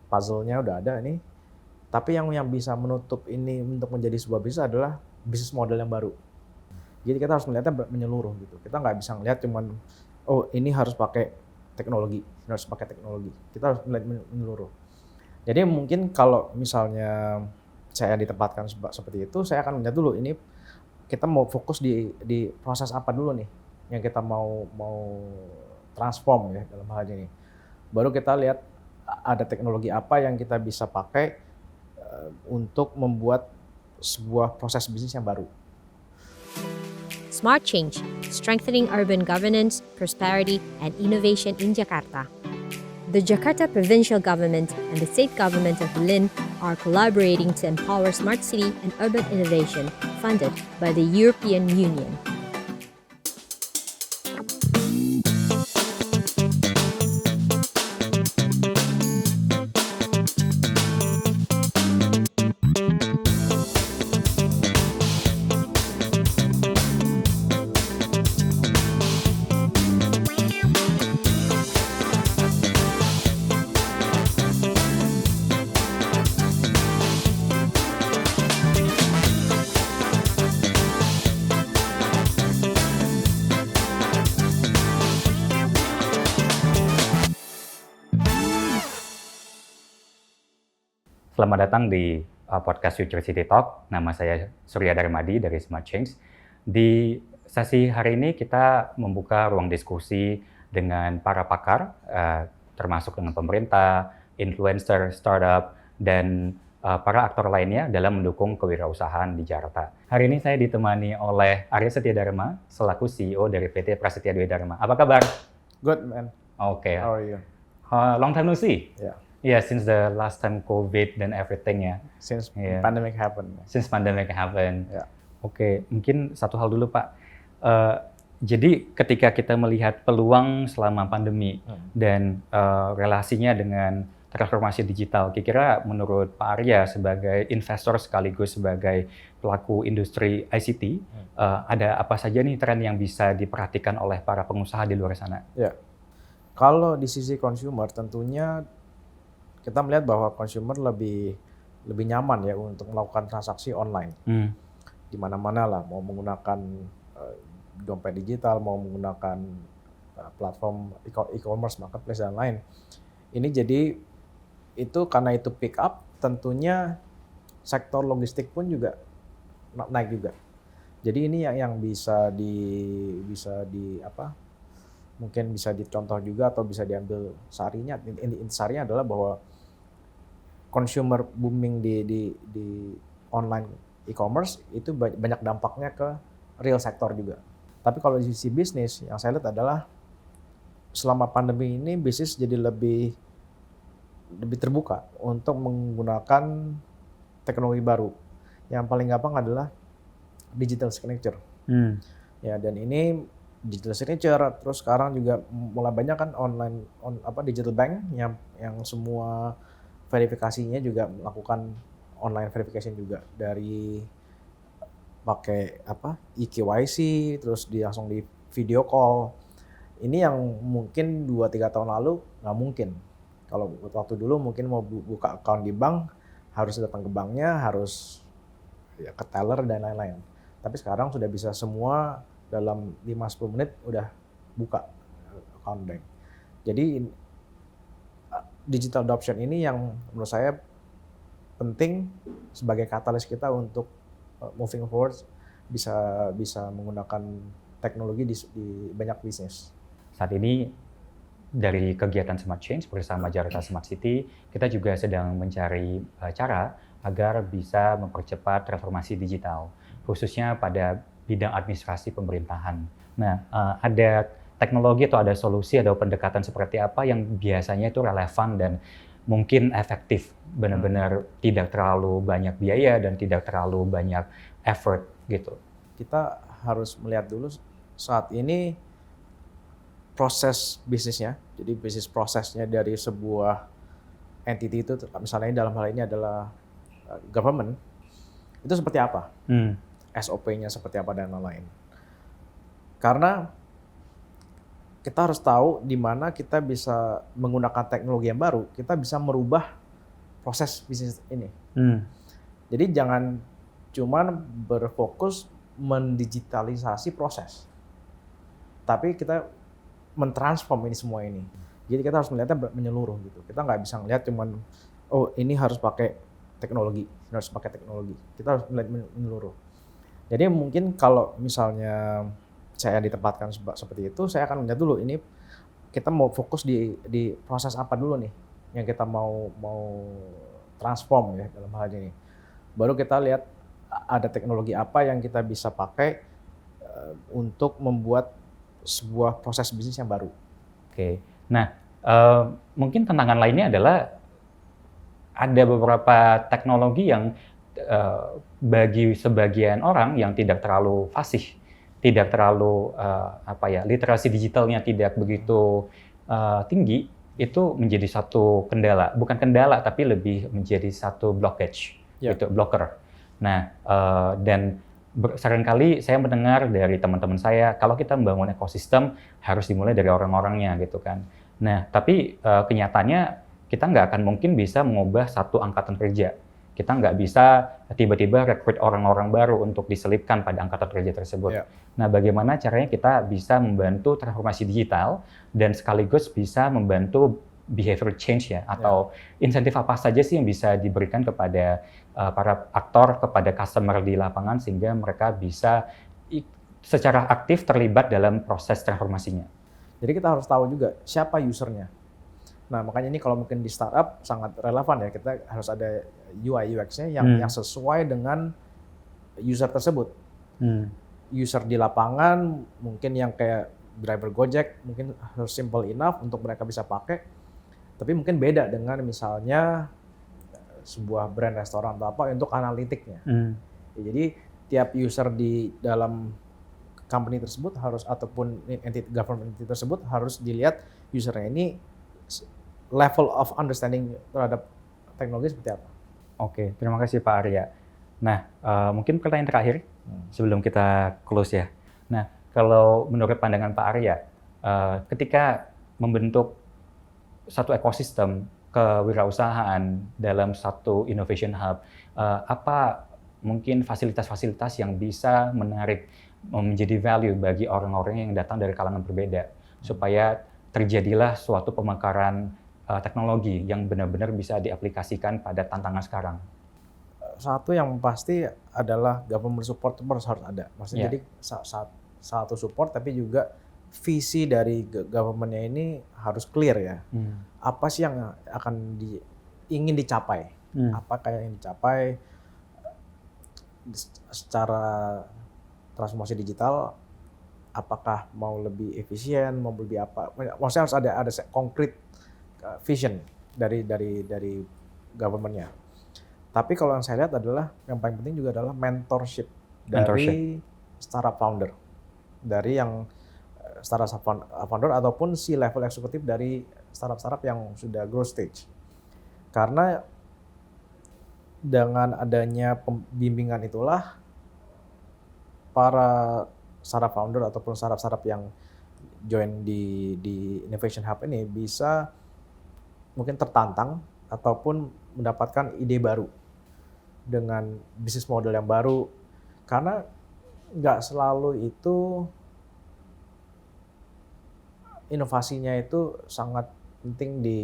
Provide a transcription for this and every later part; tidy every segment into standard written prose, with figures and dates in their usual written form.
puzzle-nya udah ada nih. Tapi yang bisa menutup ini untuk menjadi sebuah bisnis adalah bisnis model yang baru. Jadi kita harus melihatnya menyeluruh gitu. Kita nggak bisa ngelihat cuman, oh ini harus pakai teknologi, ini harus pakai teknologi. Kita harus melihat menyeluruh. Jadi mungkin kalau misalnya saya ditempatkan seperti itu, saya akan melihat dulu ini kita mau fokus di proses apa dulu nih yang kita mau transform ya dalam hal ini. Baru kita lihat ada teknologi apa yang kita bisa pakai untuk membuat sebuah proses bisnis yang baru. Smart Change, strengthening urban governance, prosperity, and innovation in Jakarta. The Jakarta Provincial Government and the State Government of Berlin are collaborating to empower smart city and urban innovation funded by the European Union. Selamat datang di podcast Future City Talk. Nama saya Surya Darmadi dari Smart Change. Di sesi hari ini kita membuka ruang diskusi dengan para pakar, termasuk dengan pemerintah, influencer, startup, dan para aktor lainnya dalam mendukung kewirausahaan di Jakarta. Hari ini saya ditemani oleh Arya Setia Dharma, selaku CEO dari PT Prasetya Dwi Dharma. Apa kabar? Good man. Okay. How are you? Long time no see. Yeah. Yeah, since the last time COVID dan everything ya. Since pandemic happened. Since pandemic happened. Yeah. Oke, mungkin satu hal dulu Pak. Jadi ketika kita melihat peluang selama pandemi dan relasinya dengan transformasi digital, kira-kira menurut Pak Arya sebagai investor sekaligus sebagai pelaku industri ICT, ada apa saja nih tren yang bisa diperhatikan oleh para pengusaha di luar sana? Ya, kalau di sisi consumer tentunya kita melihat bahwa consumer lebih nyaman ya untuk melakukan transaksi online. Di mana-mana lah, mau menggunakan dompet digital, mau menggunakan platform e-commerce, marketplace dan lain. Ini jadi itu karena itu pick up, tentunya sektor logistik pun juga naik juga. Jadi ini yang bisa di apa? Mungkin bisa dicontoh juga atau bisa diambil sarinya. Intisarinya adalah bahwa consumer booming di online e-commerce itu banyak dampaknya ke real sektor juga. Tapi kalau di sisi bisnis yang saya lihat adalah selama pandemi ini bisnis jadi lebih terbuka untuk menggunakan teknologi baru. Yang paling gampang adalah digital signature. Ya, dan ini digital signature, terus sekarang juga mulai banyak kan digital bank yang semua verifikasinya juga melakukan online verification juga dari pakai eKYC, terus langsung di video call. Ini yang mungkin 2-3 tahun lalu nggak mungkin. Kalau waktu dulu mungkin mau buka account di bank harus datang ke banknya, harus ya, ke teller dan lain-lain. Tapi sekarang sudah bisa semua dalam 5-10 menit udah buka account bank. Jadi digital adoption ini yang menurut saya penting sebagai katalis kita untuk moving forward bisa menggunakan teknologi di banyak bisnis. Saat ini dari kegiatan Smart Change bersama Jakarta Smart City, kita juga sedang mencari cara agar bisa mempercepat transformasi digital, khususnya pada bidang administrasi pemerintahan. Nah, ada teknologi atau ada solusi, ada pendekatan seperti apa yang biasanya itu relevan dan mungkin efektif, benar-benar tidak terlalu banyak biaya dan tidak terlalu banyak effort gitu. Kita harus melihat dulu saat ini proses bisnisnya, jadi bisnis prosesnya dari sebuah entity itu, misalnya dalam hal ini adalah government, itu seperti apa? SOP-nya seperti apa dan lain-lain. Karena kita harus tahu di mana kita bisa menggunakan teknologi yang baru, kita bisa merubah proses bisnis ini. Hmm. Jadi jangan cuman berfokus mendigitalisasi proses, tapi kita mentransform ini semua ini. Jadi kita harus melihatnya menyeluruh gitu. Kita nggak bisa melihat cuman oh ini harus pakai teknologi, Kita harus melihat menyeluruh. Jadi mungkin kalau misalnya saya ditempatkan seperti itu, saya akan melihat dulu ini kita mau fokus di proses apa dulu nih yang kita mau transform ya dalam hal ini. Baru kita lihat ada teknologi apa yang kita bisa pakai untuk membuat sebuah proses bisnis yang baru. Oke. Nah, mungkin tantangan lainnya adalah ada beberapa teknologi yang bagi sebagian orang yang tidak terlalu fasih, tidak terlalu literasi digitalnya tidak begitu tinggi, itu menjadi satu kendala. Bukan kendala, tapi lebih menjadi satu blockage, gitu, blocker. Nah, dan seringkali saya mendengar dari teman-teman saya, kalau kita membangun ekosistem harus dimulai dari orang-orangnya gitu kan. Nah, tapi kenyataannya kita nggak akan mungkin bisa mengubah satu angkatan kerja. Kita nggak bisa tiba-tiba rekrut orang-orang baru untuk diselipkan pada angkatan kerja tersebut. Yeah. Nah, bagaimana caranya kita bisa membantu transformasi digital dan sekaligus bisa membantu behavior change ya, atau insentif apa saja sih yang bisa diberikan kepada para aktor, kepada customer di lapangan sehingga mereka bisa secara aktif terlibat dalam proses transformasinya. Jadi kita harus tahu juga siapa usernya. Nah makanya ini kalau mungkin di startup sangat relevan ya, kita harus ada UI UX-nya yang sesuai dengan user tersebut. User di lapangan mungkin yang kayak driver Gojek mungkin harus simple enough untuk mereka bisa pakai. Tapi mungkin beda dengan misalnya sebuah brand restoran atau apa untuk analitiknya. Ya, jadi tiap user di dalam company tersebut harus ataupun government entity tersebut harus dilihat usernya ini level of understanding terhadap teknologi seperti apa. Oke, terima kasih Pak Arya. Nah, mungkin pertanyaan terakhir sebelum kita close ya. Nah, kalau menurut pandangan Pak Arya, ketika membentuk satu ekosistem kewirausahaan dalam satu innovation hub, apa mungkin fasilitas-fasilitas yang bisa menarik menjadi value bagi orang-orang yang datang dari kalangan berbeda, supaya terjadilah suatu pemekaran teknologi yang benar-benar bisa diaplikasikan pada tantangan sekarang. Satu yang pasti adalah government support harus ada. Maksudnya jadi satu support tapi juga visi dari government-nya ini harus clear ya. Apa sih yang akan ingin dicapai? Apa kayak yang dicapai secara transformasi digital? Apakah mau lebih efisien, mau lebih apa? Maksudnya harus ada konkret vision dari government-nya. Tapi kalau yang saya lihat adalah yang paling penting juga adalah mentorship. Dari startup founder, dari yang startup founder ataupun C-level eksekutif dari startup yang sudah growth stage. Karena dengan adanya pembimbingan itulah para startup founder ataupun startup yang join di Innovation Hub ini bisa mungkin tertantang ataupun mendapatkan ide baru dengan bisnis model yang baru. Karena nggak selalu itu inovasinya itu sangat penting di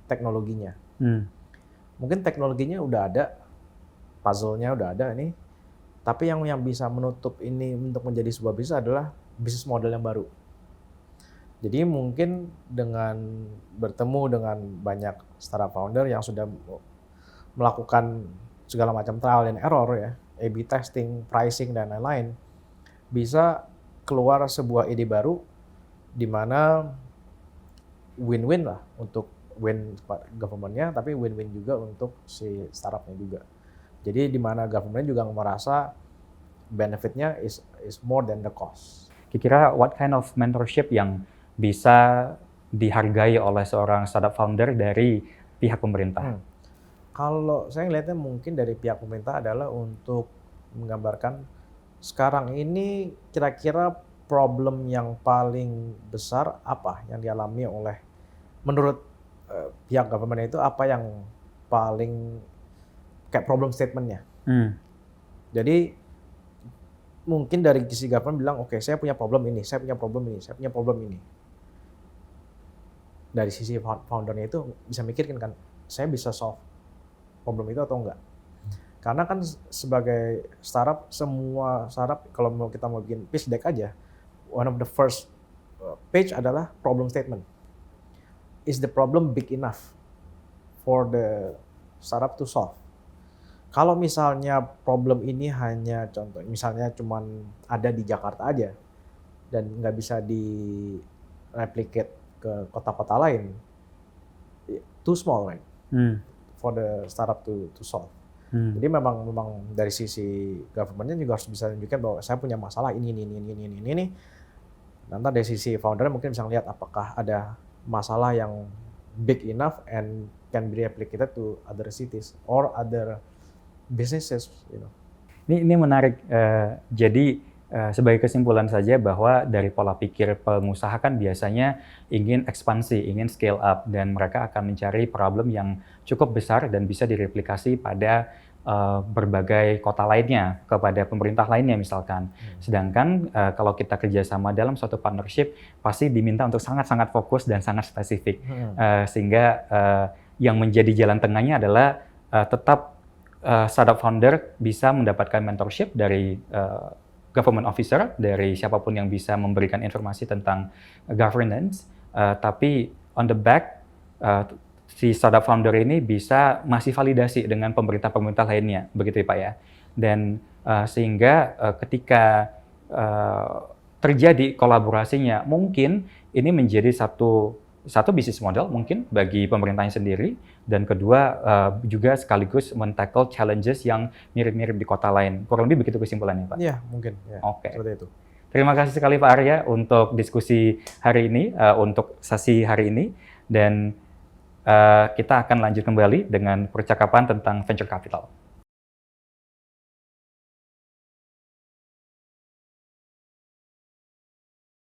teknologinya. Mungkin teknologinya udah ada, puzzle-nya udah ada nih, tapi yang bisa menutup ini untuk menjadi sebuah bisnis adalah bisnis model yang baru. Jadi mungkin dengan bertemu dengan banyak startup founder yang sudah melakukan segala macam trial and error ya, A/B testing, pricing dan lain-lain, bisa keluar sebuah ide baru di mana win-win lah untuk win government-nya, tapi win-win juga untuk si startup-nya juga. Jadi di mana government juga merasa benefit-nya is more than the cost. Kira-kira what kind of mentorship yang bisa dihargai oleh seorang startup founder dari pihak pemerintah? Kalau saya ngelihatnya mungkin dari pihak pemerintah adalah untuk menggambarkan sekarang ini kira-kira problem yang paling besar apa yang dialami oleh menurut pihak government itu apa yang paling kayak problem statement-nya. Jadi mungkin dari sisi government bilang, oke, saya punya problem ini, saya punya problem ini, saya punya problem ini. Dari sisi foundernya itu bisa mikirkan kan, saya bisa solve problem itu atau enggak. Karena kan sebagai startup, semua startup kalau kita mau bikin pitch deck aja, one of the first page adalah problem statement. Is the problem big enough for the startup to solve? Kalau misalnya problem ini hanya contoh, misalnya cuman ada di Jakarta aja dan nggak bisa di-replicate ke kota-kota lain, too small, right? For the startup to solve. Jadi memang dari sisi government-nya juga harus bisa tunjukkan bahwa saya punya masalah ini. Nanti dari sisi founder mungkin bisa lihat apakah ada masalah yang big enough and can be replicated to other cities or other businesses, you know. Ini menarik. Jadi sebagai kesimpulan saja bahwa dari pola pikir pengusaha kan biasanya ingin ekspansi, ingin scale up, dan mereka akan mencari problem yang cukup besar dan bisa direplikasi pada berbagai kota lainnya, kepada pemerintah lainnya misalkan. Sedangkan kalau kita kerjasama dalam suatu partnership, pasti diminta untuk sangat-sangat fokus dan sangat spesifik. Sehingga yang menjadi jalan tengahnya adalah tetap startup founder bisa mendapatkan mentorship dari government officer, dari siapapun yang bisa memberikan informasi tentang governance, tapi on the back, si startup founder ini bisa masih validasi dengan pemerintah-pemerintah lainnya, begitu ya Pak ya. Dan sehingga ketika terjadi kolaborasinya, mungkin ini menjadi satu bisnis model mungkin bagi pemerintahnya sendiri, dan kedua juga sekaligus men-tackle challenges yang mirip-mirip di kota lain. Kurang lebih begitu kesimpulannya Pak? Iya, mungkin. Ya, Oke. seperti itu. Terima kasih sekali Pak Arya untuk diskusi hari ini, untuk sesi hari ini, dan kita akan lanjut kembali dengan percakapan tentang venture capital.